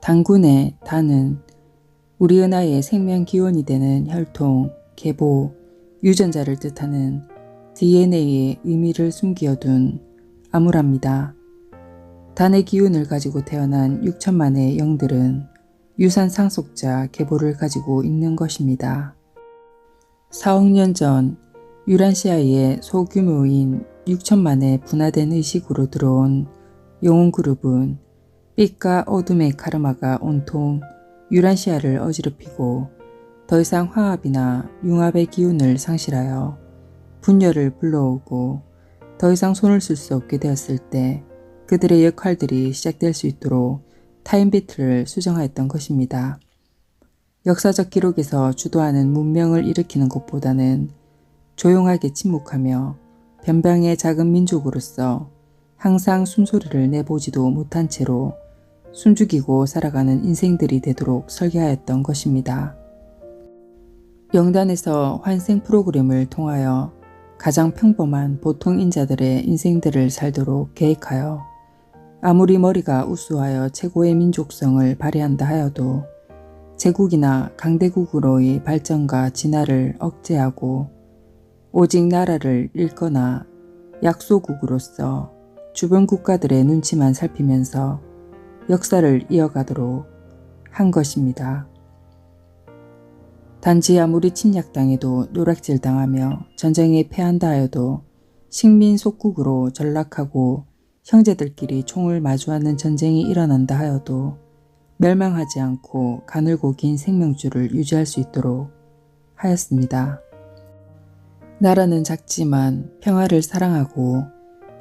단군의 단은 우리 은하의 생명 기원이 되는 혈통, 계보, 유전자를 뜻하는 DNA의 의미를 숨겨둔 암울합니다. 단의 기운을 가지고 태어난 6천만의 영들은 유산 상속자 계보를 가지고 있는 것입니다. 4억 년 전 유란시아의 소규모인 6천만의 분화된 의식으로 들어온 영혼 그룹은 빛과 어둠의 카르마가 온통 유란시아를 어지럽히고 더 이상 화합이나 융합의 기운을 상실하여 분열을 불러오고 더 이상 손을 쓸 수 없게 되었을 때 그들의 역할들이 시작될 수 있도록 타임비트를 수정하였던 것입니다. 역사적 기록에서 주도하는 문명을 일으키는 것보다는 조용하게 침묵하며 변방의 작은 민족으로서 항상 숨소리를 내보지도 못한 채로 숨죽이고 살아가는 인생들이 되도록 설계하였던 것입니다. 영단에서 환생 프로그램을 통하여 가장 평범한 보통 인자들의 인생들을 살도록 계획하여 아무리 머리가 우수하여 최고의 민족성을 발휘한다 하여도 제국이나 강대국으로의 발전과 진화를 억제하고 오직 나라를 잃거나 약소국으로서 주변 국가들의 눈치만 살피면서 역사를 이어가도록 한 것입니다. 단지 아무리 침략당해도 노략질당하며 전쟁에 패한다 하여도 식민속국으로 전락하고 형제들끼리 총을 마주하는 전쟁이 일어난다 하여도 멸망하지 않고 가늘고 긴 생명줄을 유지할 수 있도록 하였습니다. 나라는 작지만 평화를 사랑하고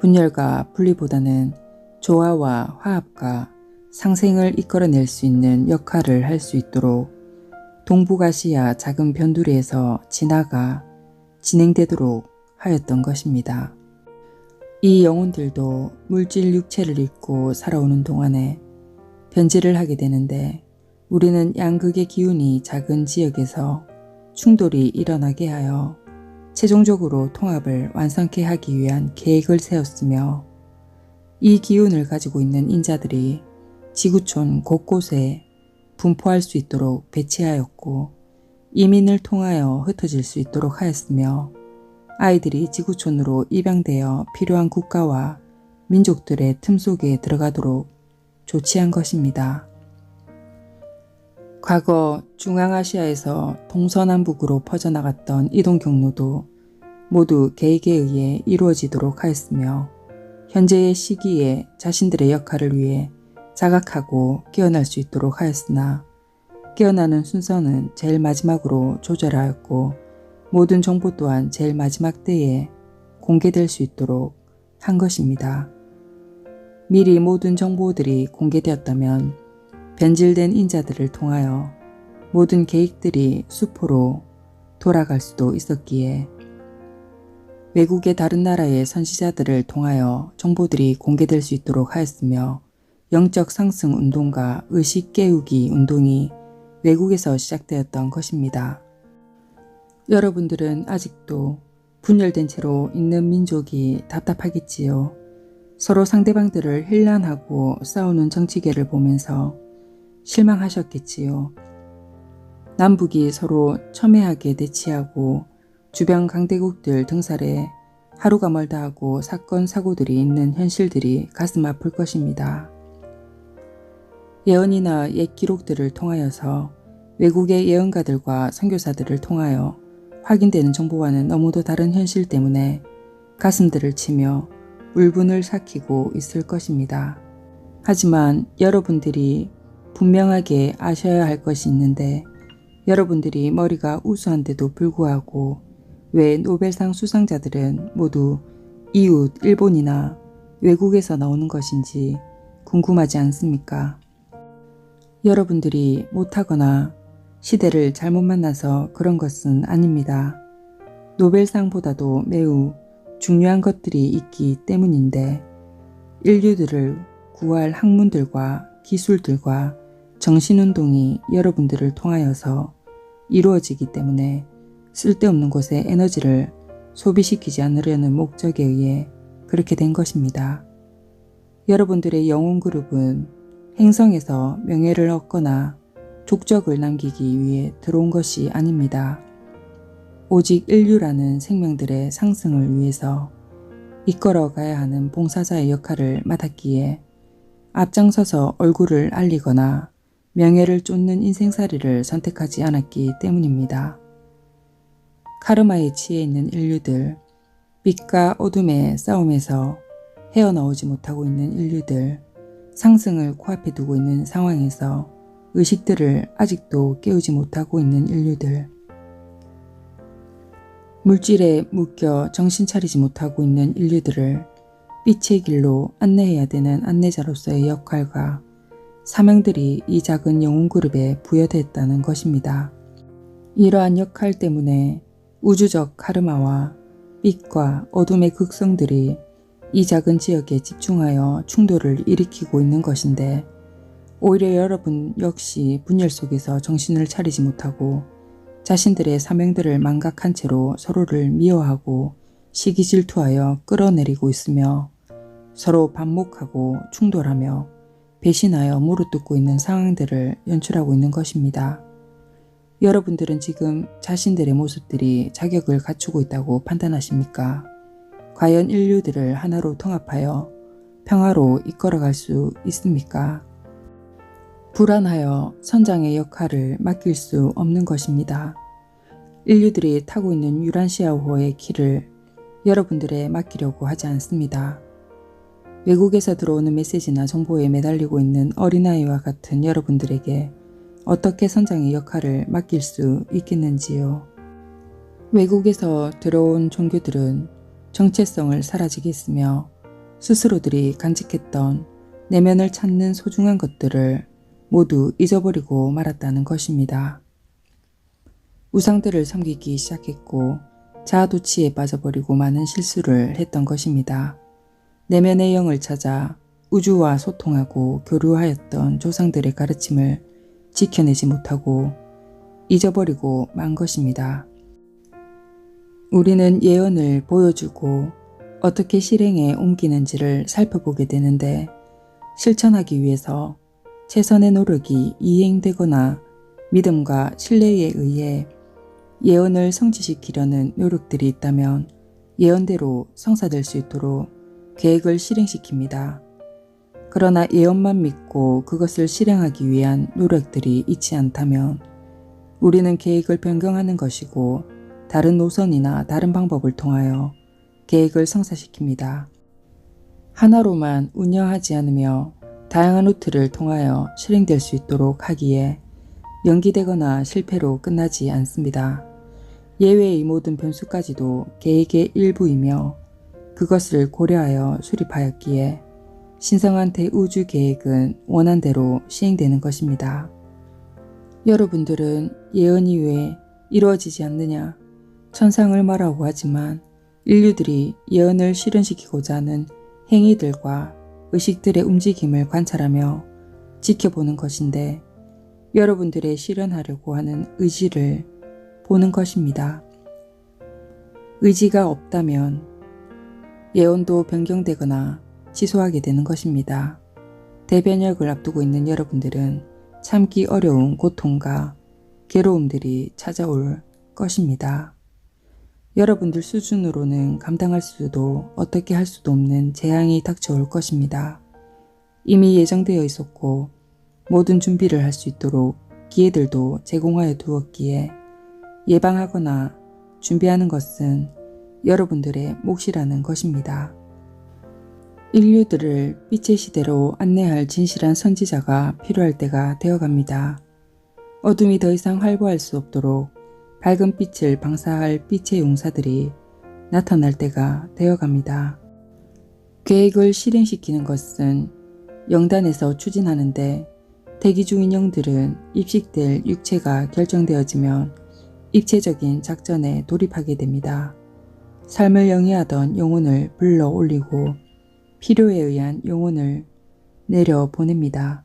분열과 분리보다는 조화와 화합과 상생을 이끌어낼 수 있는 역할을 할 수 있도록 동북아시아 작은 변두리에서 진화가 진행되도록 하였던 것입니다. 이 영혼들도 물질 육체를 입고 살아오는 동안에 변질을 하게 되는데 우리는 양극의 기운이 작은 지역에서 충돌이 일어나게 하여 최종적으로 통합을 완성케 하기 위한 계획을 세웠으며 이 기운을 가지고 있는 인자들이 지구촌 곳곳에 분포할 수 있도록 배치하였고 이민을 통하여 흩어질 수 있도록 하였으며 아이들이 지구촌으로 입양되어 필요한 국가와 민족들의 틈 속에 들어가도록 조치한 것입니다. 과거 중앙아시아에서 동서남북으로 퍼져나갔던 이동 경로도 모두 계획에 의해 이루어지도록 하였으며 현재의 시기에 자신들의 역할을 위해 자각하고 깨어날 수 있도록 하였으나 깨어나는 순서는 제일 마지막으로 조절하였고 모든 정보 또한 제일 마지막 때에 공개될 수 있도록 한 것입니다. 미리 모든 정보들이 공개되었다면 변질된 인자들을 통하여 모든 계획들이 수포로 돌아갈 수도 있었기에 외국의 다른 나라의 선지자들을 통하여 정보들이 공개될 수 있도록 하였으며 영적 상승 운동과 의식 깨우기 운동이 외국에서 시작되었던 것입니다. 여러분들은 아직도 분열된 채로 있는 민족이 답답하겠지요. 서로 상대방들을 힐난하고 싸우는 정치계를 보면서 실망하셨겠지요. 남북이 서로 첨예하게 대치하고 주변 강대국들 등살에 하루가 멀다 하고 사건 사고들이 있는 현실들이 가슴 아플 것입니다. 예언이나 옛 기록들을 통하여서 외국의 예언가들과 선교사들을 통하여 확인되는 정보와는 너무도 다른 현실 때문에 가슴들을 치며 울분을 삭히고 있을 것입니다. 하지만 여러분들이 분명하게 아셔야 할 것이 있는데 여러분들이 머리가 우수한데도 불구하고 왜 노벨상 수상자들은 모두 이웃 일본이나 외국에서 나오는 것인지 궁금하지 않습니까? 여러분들이 못하거나 시대를 잘못 만나서 그런 것은 아닙니다. 노벨상보다도 매우 중요한 것들이 있기 때문인데 인류들을 구할 학문들과 기술들과 정신운동이 여러분들을 통하여서 이루어지기 때문에 쓸데없는 곳에 에너지를 소비시키지 않으려는 목적에 의해 그렇게 된 것입니다. 여러분들의 영혼 그룹은 행성에서 명예를 얻거나 족적을 남기기 위해 들어온 것이 아닙니다. 오직 인류라는 생명들의 상승을 위해서 이끌어 가야 하는 봉사자의 역할을 맡았기에 앞장서서 얼굴을 알리거나 명예를 쫓는 인생살이를 선택하지 않았기 때문입니다. 카르마에 취해 있는 인류들, 빛과 어둠의 싸움에서 헤어나오지 못하고 있는 인류들, 상승을 코앞에 두고 있는 상황에서 의식들을 아직도 깨우지 못하고 있는 인류들, 물질에 묶여 정신 차리지 못하고 있는 인류들을 빛의 길로 안내해야 되는 안내자로서의 역할과 사명들이 이 작은 영혼 그룹에 부여됐다는 것입니다. 이러한 역할 때문에 우주적 카르마와 빛과 어둠의 극성들이 이 작은 지역에 집중하여 충돌을 일으키고 있는 것인데, 오히려 여러분 역시 분열 속에서 정신을 차리지 못하고 자신들의 사명들을 망각한 채로 서로를 미워하고 시기 질투하여 끌어내리고 있으며 서로 반목하고 충돌하며 배신하여 무릎뜯고 있는 상황들을 연출하고 있는 것입니다. 여러분들은 지금 자신들의 모습들이 자격을 갖추고 있다고 판단하십니까? 과연 인류들을 하나로 통합하여 평화로 이끌어갈 수 있습니까? 불안하여 선장의 역할을 맡길 수 없는 것입니다. 인류들이 타고 있는 유란시아호의 길을 여러분들에 맡기려고 하지 않습니다. 외국에서 들어오는 메시지나 정보에 매달리고 있는 어린아이와 같은 여러분들에게 어떻게 선장의 역할을 맡길 수 있겠는지요. 외국에서 들어온 종교들은 정체성을 사라지게 했으며 스스로들이 간직했던 내면을 찾는 소중한 것들을 모두 잊어버리고 말았다는 것입니다. 우상들을 섬기기 시작했고 자아도취에 빠져버리고 많은 실수를 했던 것입니다. 내면의 영을 찾아 우주와 소통하고 교류하였던 조상들의 가르침을 지켜내지 못하고 잊어버리고 만 것입니다. 우리는 예언을 보여주고 어떻게 실행에 옮기는지를 살펴보게 되는데, 실천하기 위해서 최선의 노력이 이행되거나 믿음과 신뢰에 의해 예언을 성취시키려는 노력들이 있다면 예언대로 성사될 수 있도록 계획을 실행시킵니다. 그러나 예언만 믿고 그것을 실행하기 위한 노력들이 있지 않다면 우리는 계획을 변경하는 것이고 다른 노선이나 다른 방법을 통하여 계획을 성사시킵니다. 하나로만 운영하지 않으며 다양한 루트를 통하여 실행될 수 있도록 하기에 연기되거나 실패로 끝나지 않습니다. 예외의 모든 변수까지도 계획의 일부이며 그것을 고려하여 수립하였기에 신성한 대우주 계획은 원한대로 시행되는 것입니다. 여러분들은 예언이 왜 이루어지지 않느냐, 천상을 말하고 하지만 인류들이 예언을 실현시키고자 하는 행위들과 의식들의 움직임을 관찰하며 지켜보는 것인데, 여러분들의 실현하려고 하는 의지를 보는 것입니다. 의지가 없다면 예언도 변경되거나 취소하게 되는 것입니다. 대변역을 앞두고 있는 여러분들은 참기 어려운 고통과 괴로움들이 찾아올 것입니다. 여러분들 수준으로는 감당할 수도 어떻게 할 수도 없는 재앙이 닥쳐올 것입니다. 이미 예정되어 있었고 모든 준비를 할 수 있도록 기회들도 제공하여 두었기에 예방하거나 준비하는 것은 여러분들의 몫이라는 것입니다. 인류들을 빛의 시대로 안내할 진실한 선지자가 필요할 때가 되어갑니다. 어둠이 더 이상 활보할 수 없도록 밝은 빛을 방사할 빛의 용사들이 나타날 때가 되어갑니다. 계획을 실행시키는 것은 영단에서 추진하는데, 대기 중인 영들은 입식될 육체가 결정되어지면 입체적인 작전에 돌입하게 됩니다. 삶을 영위하던 영혼을 불러 올리고 필요에 의한 영혼을 내려 보냅니다.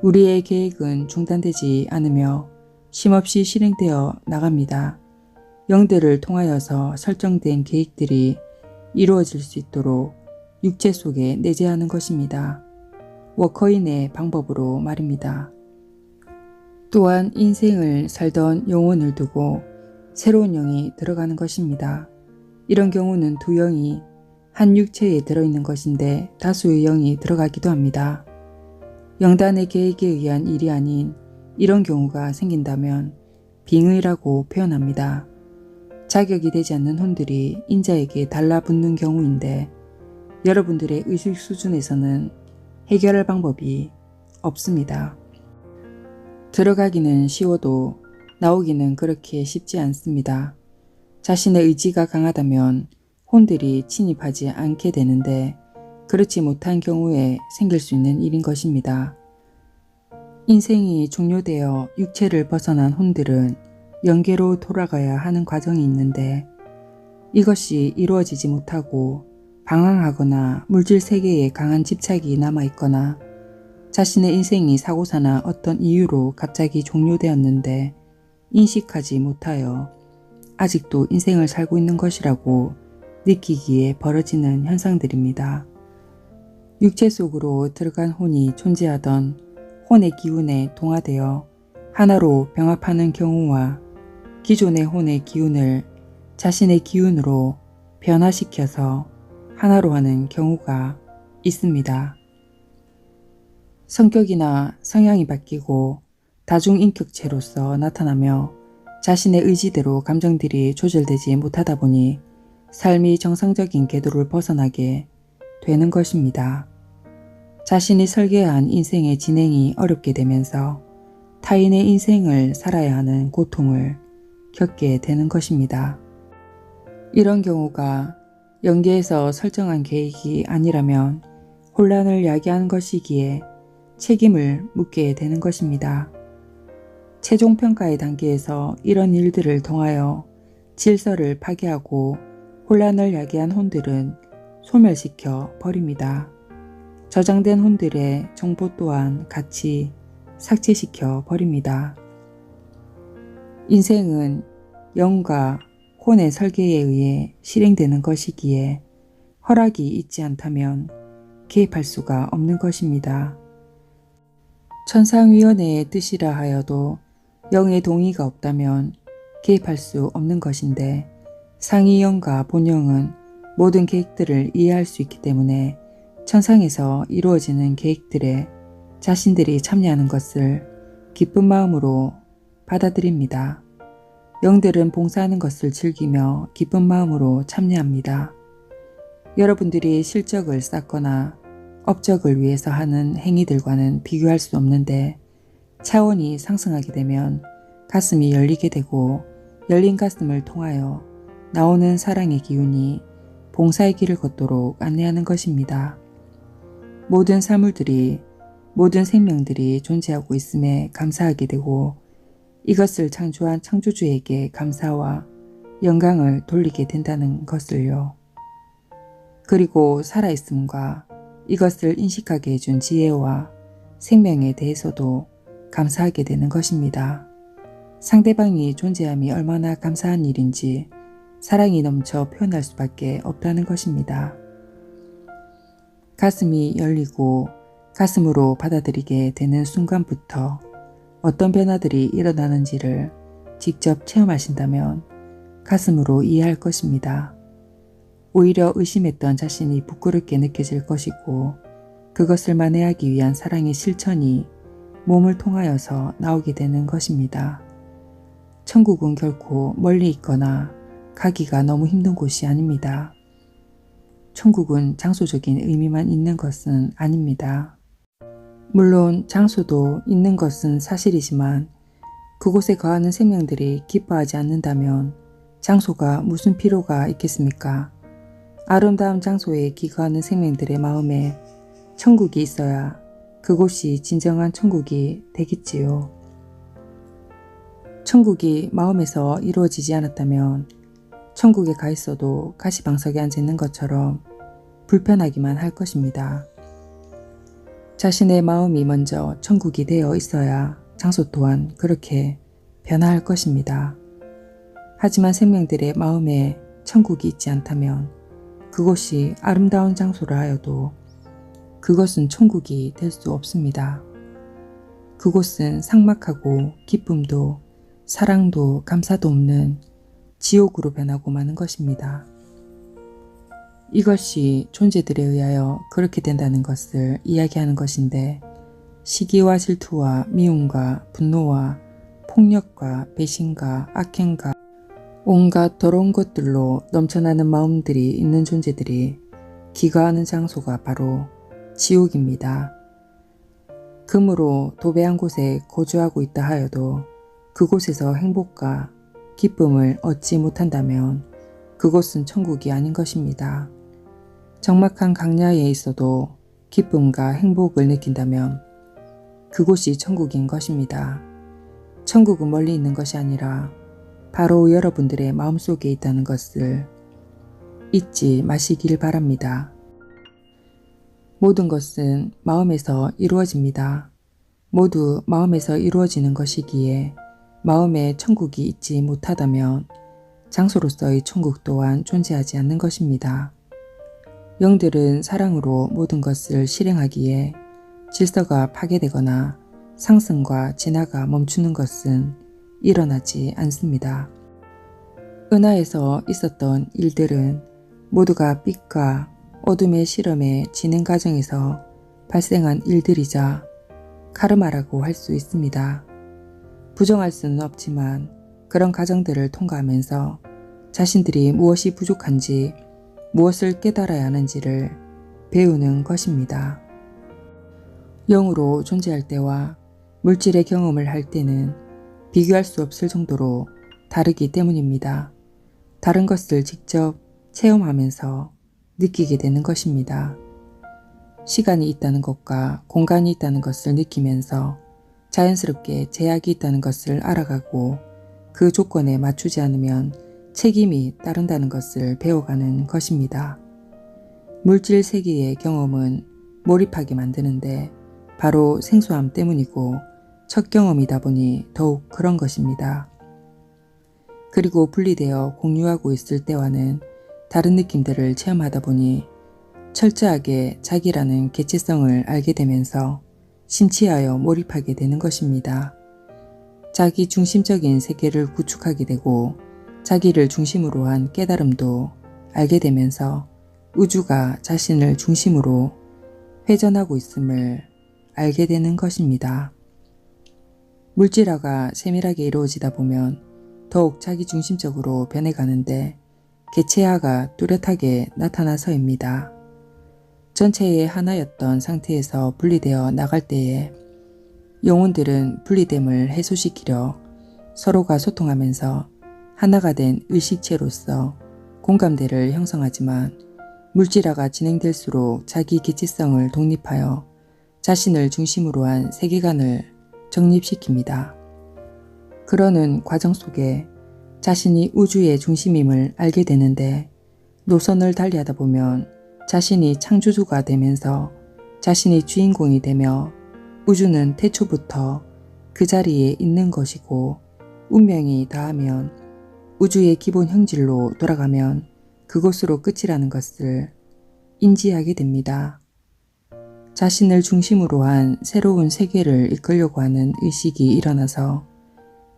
우리의 계획은 중단되지 않으며 쉼없이 실행되어 나갑니다. 영들을 통하여서 설정된 계획들이 이루어질 수 있도록 육체 속에 내재하는 것입니다. 워커인의 방법으로 말입니다. 또한 인생을 살던 영혼을 두고 새로운 영이 들어가는 것입니다. 이런 경우는 두 영이 한 육체에 들어있는 것인데 다수의 영이 들어가기도 합니다. 영단의 계획에 의한 일이 아닌 이런 경우가 생긴다면 빙의라고 표현합니다. 자격이 되지 않는 혼들이 인자에게 달라붙는 경우인데 여러분들의 의식 수준에서는 해결할 방법이 없습니다. 들어가기는 쉬워도 나오기는 그렇게 쉽지 않습니다. 자신의 의지가 강하다면 혼들이 침입하지 않게 되는데 그렇지 못한 경우에 생길 수 있는 일인 것입니다. 인생이 종료되어 육체를 벗어난 혼들은 영계로 돌아가야 하는 과정이 있는데 이것이 이루어지지 못하고 방황하거나 물질 세계에 강한 집착이 남아있거나 자신의 인생이 사고사나 어떤 이유로 갑자기 종료되었는데 인식하지 못하여 아직도 인생을 살고 있는 것이라고 느끼기에 벌어지는 현상들입니다. 육체 속으로 들어간 혼이 존재하던 혼의 기운에 동화되어 하나로 병합하는 경우와 기존의 혼의 기운을 자신의 기운으로 변화시켜서 하나로 하는 경우가 있습니다. 성격이나 성향이 바뀌고 다중인격체로서 나타나며 자신의 의지대로 감정들이 조절되지 못하다 보니 삶이 정상적인 궤도를 벗어나게 되는 것입니다. 자신이 설계한 인생의 진행이 어렵게 되면서 타인의 인생을 살아야 하는 고통을 겪게 되는 것입니다. 이런 경우가 영계에서 설정한 계획이 아니라면 혼란을 야기한 것이기에 책임을 묻게 되는 것입니다. 최종평가의 단계에서 이런 일들을 통하여 질서를 파괴하고 혼란을 야기한 혼들은 소멸시켜 버립니다. 저장된 혼들의 정보 또한 같이 삭제시켜 버립니다. 인생은 영과 혼의 설계에 의해 실행되는 것이기에 허락이 있지 않다면 개입할 수가 없는 것입니다. 천상위원회의 뜻이라 하여도 영의 동의가 없다면 개입할 수 없는 것인데 상위영과 본영은 모든 계획들을 이해할 수 있기 때문에 천상에서 이루어지는 계획들에 자신들이 참여하는 것을 기쁜 마음으로 받아들입니다. 영들은 봉사하는 것을 즐기며 기쁜 마음으로 참여합니다. 여러분들이 실적을 쌓거나 업적을 위해서 하는 행위들과는 비교할 수 없는데 차원이 상승하게 되면 가슴이 열리게 되고 열린 가슴을 통하여 나오는 사랑의 기운이 봉사의 길을 걷도록 안내하는 것입니다. 모든 사물들이 모든 생명들이 존재하고 있음에 감사하게 되고 이것을 창조한 창조주에게 감사와 영광을 돌리게 된다는 것을요. 그리고 살아있음과 이것을 인식하게 해준 지혜와 생명에 대해서도 감사하게 되는 것입니다. 상대방이 존재함이 얼마나 감사한 일인지 사랑이 넘쳐 표현할 수밖에 없다는 것입니다. 가슴이 열리고 가슴으로 받아들이게 되는 순간부터 어떤 변화들이 일어나는지를 직접 체험하신다면 가슴으로 이해할 것입니다. 오히려 의심했던 자신이 부끄럽게 느껴질 것이고 그것을 만회하기 위한 사랑의 실천이 몸을 통하여서 나오게 되는 것입니다. 천국은 결코 멀리 있거나 가기가 너무 힘든 곳이 아닙니다. 천국은 장소적인 의미만 있는 것은 아닙니다. 물론 장소도 있는 것은 사실이지만 그곳에 거하는 생명들이 기뻐하지 않는다면 장소가 무슨 필요가 있겠습니까? 아름다운 장소에 기거하는 생명들의 마음에 천국이 있어야 그곳이 진정한 천국이 되겠지요. 천국이 마음에서 이루어지지 않았다면 천국에 가 있어도 가시방석에 앉아 있는 것처럼 불편하기만 할 것입니다. 자신의 마음이 먼저 천국이 되어 있어야 장소 또한 그렇게 변화할 것입니다. 하지만 생명들의 마음에 천국이 있지 않다면 그곳이 아름다운 장소라 하여도 그것은 천국이 될 수 없습니다. 그곳은 삭막하고 기쁨도 사랑도 감사도 없는 지옥으로 변하고 마는 것입니다. 이것이 존재들에 의하여 그렇게 된다는 것을 이야기하는 것인데, 시기와 질투와 미움과 분노와 폭력과 배신과 악행과 온갖 더러운 것들로 넘쳐나는 마음들이 있는 존재들이 기거하는 장소가 바로 지옥입니다. 그러므로 도배한 곳에 거주하고 있다 하여도 그곳에서 행복과 기쁨을 얻지 못한다면 그곳은 천국이 아닌 것입니다. 적막한 강야에 있어도 기쁨과 행복을 느낀다면 그곳이 천국인 것입니다. 천국은 멀리 있는 것이 아니라 바로 여러분들의 마음속에 있다는 것을 잊지 마시길 바랍니다. 모든 것은 마음에서 이루어집니다. 모두 마음에서 이루어지는 것이기에 마음에 천국이 있지 못하다면 장소로서의 천국 또한 존재하지 않는 것입니다. 영들은 사랑으로 모든 것을 실행하기에 질서가 파괴되거나 상승과 진화가 멈추는 것은 일어나지 않습니다. 은하에서 있었던 일들은 모두가 빛과 어둠의 실험의 진행 과정에서 발생한 일들이자 카르마라고 할 수 있습니다. 부정할 수는 없지만 그런 과정들을 통과하면서 자신들이 무엇이 부족한지 무엇을 깨달아야 하는지를 배우는 것입니다. 영으로 존재할 때와 물질의 경험을 할 때는 비교할 수 없을 정도로 다르기 때문입니다. 다른 것을 직접 체험하면서 느끼게 되는 것입니다. 시간이 있다는 것과 공간이 있다는 것을 느끼면서 자연스럽게 제약이 있다는 것을 알아가고 그 조건에 맞추지 않으면 책임이 따른다는 것을 배워가는 것입니다. 물질 세계의 경험은 몰입하게 만드는데 바로 생소함 때문이고 첫 경험이다 보니 더욱 그런 것입니다. 그리고 분리되어 공유하고 있을 때와는 다른 느낌들을 체험하다 보니 철저하게 자기라는 개체성을 알게 되면서 심취하여 몰입하게 되는 것입니다. 자기 중심적인 세계를 구축하게 되고 자기를 중심으로 한 깨달음도 알게 되면서 우주가 자신을 중심으로 회전하고 있음을 알게 되는 것입니다. 물질화가 세밀하게 이루어지다 보면 더욱 자기 중심적으로 변해가는데 개체화가 뚜렷하게 나타나서입니다. 전체의 하나였던 상태에서 분리되어 나갈 때에 영혼들은 분리됨을 해소시키려 서로가 소통하면서 하나가 된 의식체로서 공감대를 형성하지만 물질화가 진행될수록 자기 개체성을 독립하여 자신을 중심으로 한 세계관을 정립시킵니다. 그러는 과정 속에 자신이 우주의 중심임을 알게 되는데 노선을 달리하다 보면 자신이 창조주가 되면서 자신이 주인공이 되며 우주는 태초부터 그 자리에 있는 것이고 운명이 다하면 우주의 기본 형질로 돌아가면 그곳으로 끝이라는 것을 인지하게 됩니다. 자신을 중심으로 한 새로운 세계를 이끌려고 하는 의식이 일어나서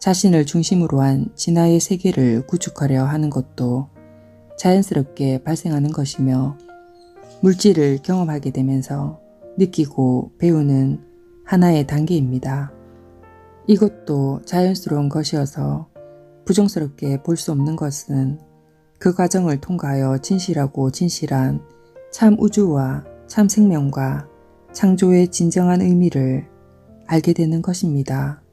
자신을 중심으로 한 진화의 세계를 구축하려 하는 것도 자연스럽게 발생하는 것이며 물질을 경험하게 되면서 느끼고 배우는 하나의 단계입니다. 이것도 자연스러운 것이어서 부정스럽게 볼 수 없는 것은 그 과정을 통과하여 진실하고 진실한 참 우주와 참 생명과 창조의 진정한 의미를 알게 되는 것입니다.